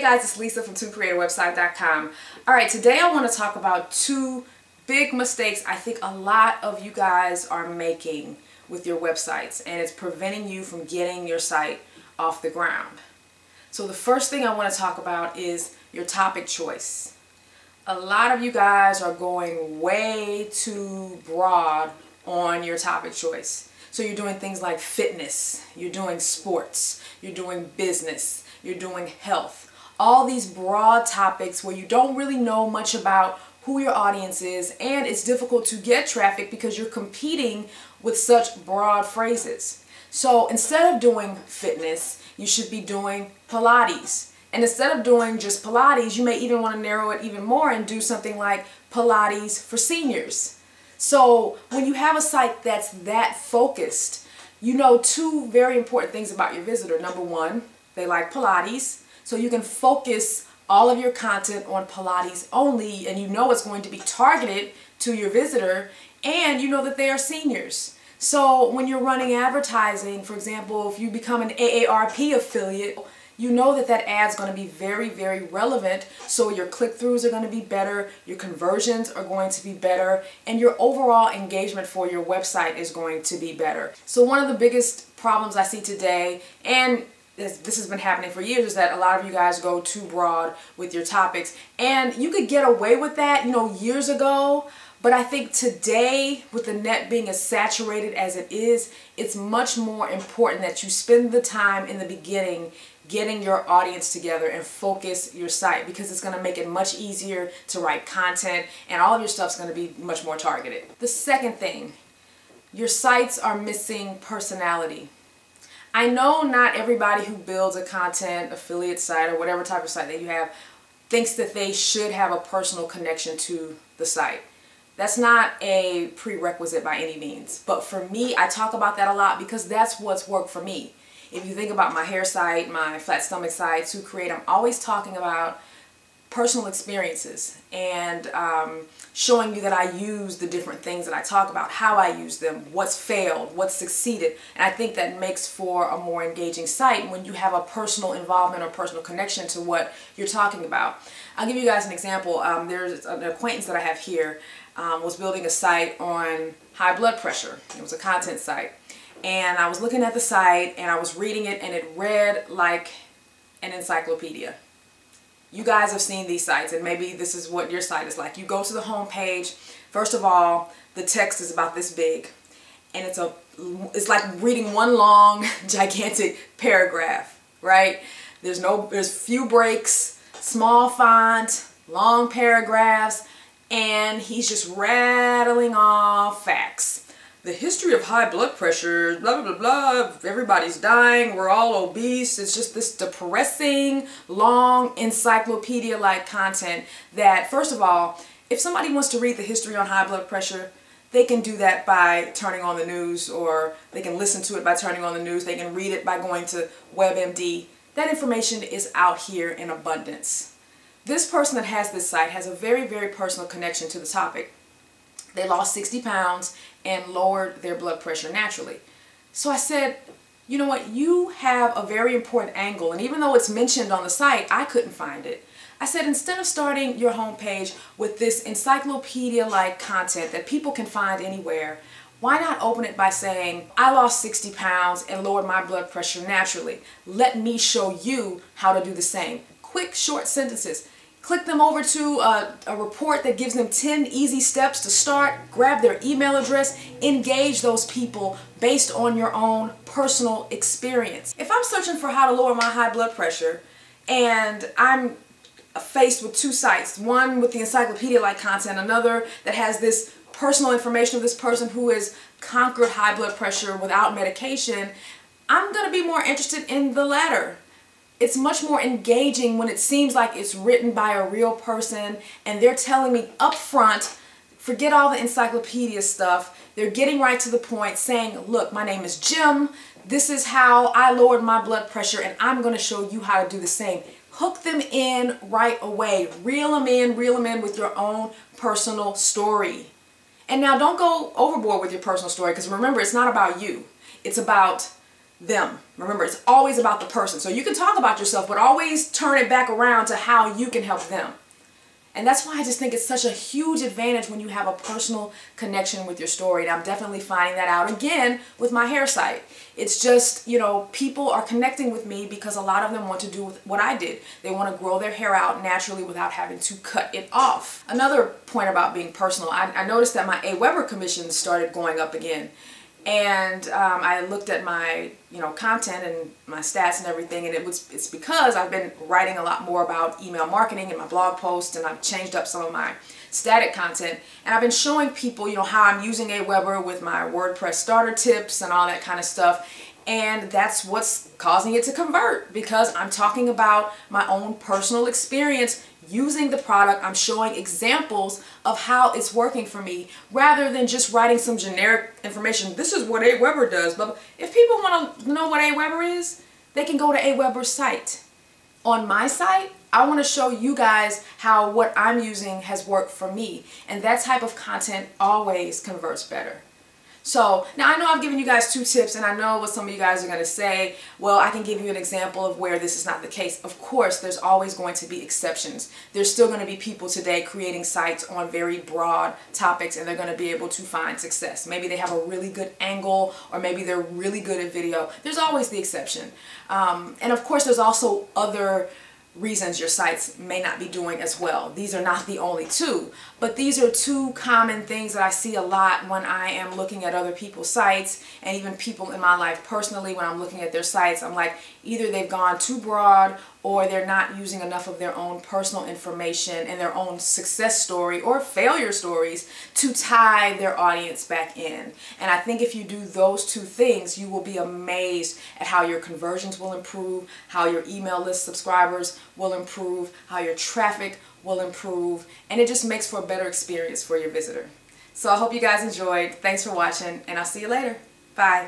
guys, it's Lisa from twocreatorwebsite.com. Alright, today I want to talk about two big mistakes I think a lot of you guys are making with your websites, and it's preventing you from getting your site off the ground. So the first thing I want to talk about is your topic choice. A lot of you guys are going way too broad on your topic choice. So you're doing things like fitness, you're doing sports, you're doing business, you're doing health. All these broad topics where you don't really know much about who your audience is, and it's difficult to get traffic because you're competing with such broad phrases. So instead of doing fitness, you should be doing Pilates. And instead of doing just Pilates, you may even want to narrow it even more and do something like Pilates for seniors. So when you have a site that's that focused, you know two very important things about your visitor. Number one, they like Pilates, so you can focus all of your content on Pilates only, and you know it's going to be targeted to your visitor, and you know that they are seniors. So when you're running advertising, for example, if you become an AARP affiliate, you know that that ad's going to be very, very relevant, so your click-throughs are going to be better, your conversions are going to be better, and your overall engagement for your website is going to be better. So one of the biggest problems I see today, and this has been happening for years, is that a lot of you guys go too broad with your topics. And you could get away with that, years ago, but I think today, with the net being as saturated as it is, it's much more important that you spend the time in the beginning getting your audience together and focus your site, because it's going to make it much easier to write content, and all of your stuff's going to be much more targeted. The second thing, your sites are missing personality. I know not everybody who builds a content affiliate site or whatever type of site that you have thinks that they should have a personal connection to the site. That's not a prerequisite by any means. But for me, I talk about that a lot because that's what's worked for me. If you think about my hair site, my flat stomach site, To Create, I'm always talking about personal experiences and showing you that I use the different things that I talk about, how I use them, what's failed, what's succeeded. And I think that makes for a more engaging site when you have a personal involvement or personal connection to what you're talking about. I'll give you guys an example. There's an acquaintance that I have here was building a site on high blood pressure. It was a content site. And I was looking at the site and I was reading it, and it read like an encyclopedia. You guys have seen these sites, and maybe this is what your site is like. You go to the home page. First of all, the text is about this big, and it's like reading one long, gigantic paragraph, right? There's few breaks, small font, long paragraphs, and he's just rattling off facts. The history of high blood pressure, blah, blah, blah, blah, everybody's dying, we're all obese. It's just this depressing, long, encyclopedia-like content that, first of all, if somebody wants to read the history on high blood pressure, they can do that by turning on the news, or they can listen to it by turning on the news. They can read it by going to WebMD. That information is out here in abundance. This person that has this site has a very, very personal connection to the topic. They lost 60 pounds and lowered their blood pressure naturally. So I said, you know what, you have a very important angle, and even though it's mentioned on the site, I couldn't find it. I said, instead of starting your homepage with this encyclopedia-like content that people can find anywhere, why not open it by saying, I lost 60 pounds and lowered my blood pressure naturally. Let me show you how to do the same. Quick, short sentences. Click them over to a report that gives them 10 easy steps to start. Grab their email address. Engage those people based on your own personal experience. If I'm searching for how to lower my high blood pressure, and I'm faced with two sites, one with the encyclopedia-like content, another that has this personal information of this person who has conquered high blood pressure without medication, I'm going to be more interested in the latter. It's much more engaging when it seems like it's written by a real person and they're telling me up front, forget all the encyclopedia stuff. They're getting right to the point, saying, look, my name is Jim. This is how I lowered my blood pressure, and I'm going to show you how to do the same. Hook them in right away. Reel them in with your own personal story. And now don't go overboard with your personal story, because remember, it's not about you. It's about them. Remember, it's always about the person. So you can talk about yourself, but always turn it back around to how you can help them. And that's why I just think it's such a huge advantage when you have a personal connection with your story. And I'm definitely finding that out again with my hair site. It's just, you know, people are connecting with me because a lot of them want to do what I did. They want to grow their hair out naturally without having to cut it off. Another point about being personal, I noticed that my AWeber commissions started going up again. And I looked at my, you know, content and my stats and everything, and it's because I've been writing a lot more about email marketing in my blog posts, and I've changed up some of my static content, and I've been showing people, you know, how I'm using AWeber with my WordPress starter tips and all that kind of stuff. And that's what's causing it to convert, because I'm talking about my own personal experience using the product. I'm showing examples of how it's working for me rather than just writing some generic information. This is what AWeber does. But if people want to know what AWeber is, they can go to AWeber's site. On my site, I want to show you guys how what I'm using has worked for me. And that type of content always converts better. So now I know I've given you guys 2 tips, and I know what some of you guys are going to say. Well, I can give you an example of where this is not the case. Of course, there's always going to be exceptions. There's still going to be people today creating sites on very broad topics, and they're going to be able to find success. Maybe they have a really good angle, or maybe they're really good at video. There's always the exception. And of course, there's also other reasons your sites may not be doing as well. These are not the only 2, but these are 2 common things that I see a lot when I am looking at other people's sites, and even people in my life personally. When I'm looking at their sites, I'm like, either they've gone too broad, or they're not using enough of their own personal information and their own success story or failure stories to tie their audience back in. And I think if you do those 2 things, you will be amazed at how your conversions will improve, how your email list subscribers will improve, how your traffic will improve, and it just makes for a better experience for your visitor. So I hope you guys enjoyed. Thanks for watching, and I'll see you later. Bye.